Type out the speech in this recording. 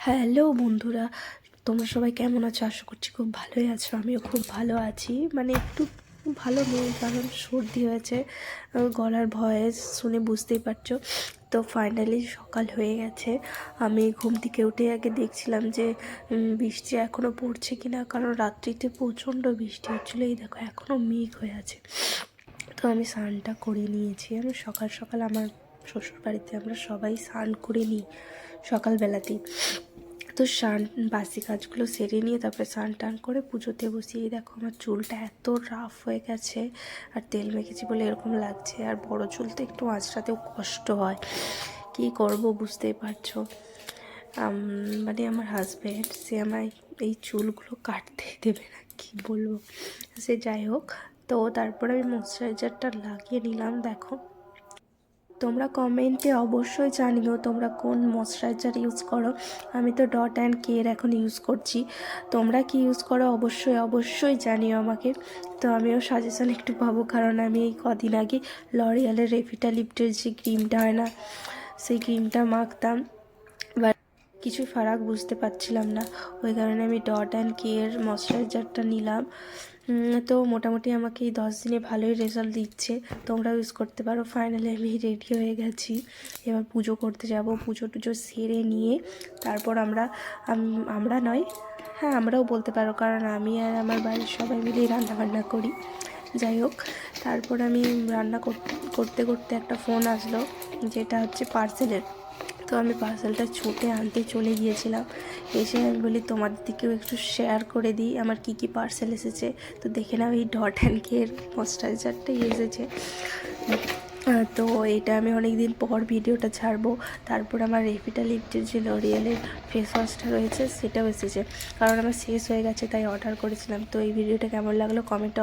Hello বন্ধুরা, তোমরা সবাই কেমন আছো? আশা করছি খুব ভালোই আছো। আমিও খুব ভালো আছি, মানে একটু ভালো নেই কারণ সর্দি হয়েছে। গলার ভয়েস শুনে বুঝতেই পারছো। তো ফাইনালি সকাল হয়ে গেছে। আমি ঘুম থেকে উঠে আগে দেখছিলাম যে বৃষ্টি এখনও পড়ছে কিনা, কারণ রাত্রিতে প্রচণ্ড বৃষ্টি হচ্ছিলো। এই দেখো এখনও মেঘ হয়ে আছে। তো আমি স্নানটা করে নিয়েছি। আমি সকাল সকাল আমার শ্বশুর বাড়িতে আমরা সবাই স্নান করে নিই সকালবেলাতেই। তো স্নান বাসি কাজগুলো সেরে নিয়ে তারপরে স্নান টান করে পুজোতে বসিয়ে দেখো আমার চুলটা এত রাফ হয়ে গেছে, আর তেল মেখেছি বলে এরকম লাগছে। আর বড় চুল তো একটু আঁচড়াতেও কষ্ট হয়, কী করব বুঝতেই পারছো। মানে আমার হাজব্যান্ড সে আমায় এই চুলগুলো কাটতেই দেবে না, কী বলবো। সে যাই হোক, তো তারপরে আমি ময়শ্চারাইজারটা লাগিয়ে নিলাম। দেখো তোমরা কমেন্টে অবশ্যই জানিও তোমরা কোন ময়শ্চারাইজার ইউজ করো। আমি তো ডট অ্যান্ড কের এখন ইউজ করছি। তোমরা কি ইউজ করো অবশ্যই জানিও আমাকে। তো আমিও সাজেশন একটু পাবো, কারণ আমি এই কদিন আগে লরিয়ালের রেভিটা লিফটের যে ক্রিমটা হয় না, সেই ক্রিমটা মাখতাম, বাট কিছু ফারাক বুঝতে পারছিলাম না। ওই কারণে আমি ডট অ্যান্ড কের ময়শ্চারাইজারটা নিলাম। তো মোটামুটি আমাকে এই 10 দিনে ভালোই রেজাল্ট দিচ্ছে, তোমরাও ইউজ করতে পারো। ফাইনালি আমি রেডি হয়ে গেছি, এবার পুজো করতে যাব। পুজো টুজো সেরে নিয়ে তারপর আমরা নয়, হ্যাঁ আমরাও বলতে পারো, কারণ আমি আর আমার বাড়ির সবাই মিলেই রান্নাবান্না করি। যাই হোক, তারপর আমি রান্না করতে করতে একটা ফোন আসলো, যেটা হচ্ছে পার্সেলের। তো আমি পার্সেলটা ছুটে আনতে চলে গিয়েছিলাম। এসে আমি বলি তোমাদের দিকেও একটু শেয়ার করে দিই আমার কি পার্সেল এসেছে। তো দেখে নাও এই ডট অ্যান্ড কের ময়শ্চারাইজারটাই এসেছে। তো এটা আমি অনেক দিন পর ভিডিওটা ছাড়বো। তারপর আমার রেভিটা লিফটের যে লরিয়ালের ফেস ওয়াশটা রয়েছে সেটাও এসেছে, কারণ আমার শেষ হয়ে গেছে তাই অর্ডার করেছিলাম। তো এই ভিডিওটা কেমন লাগলো কমেন্টে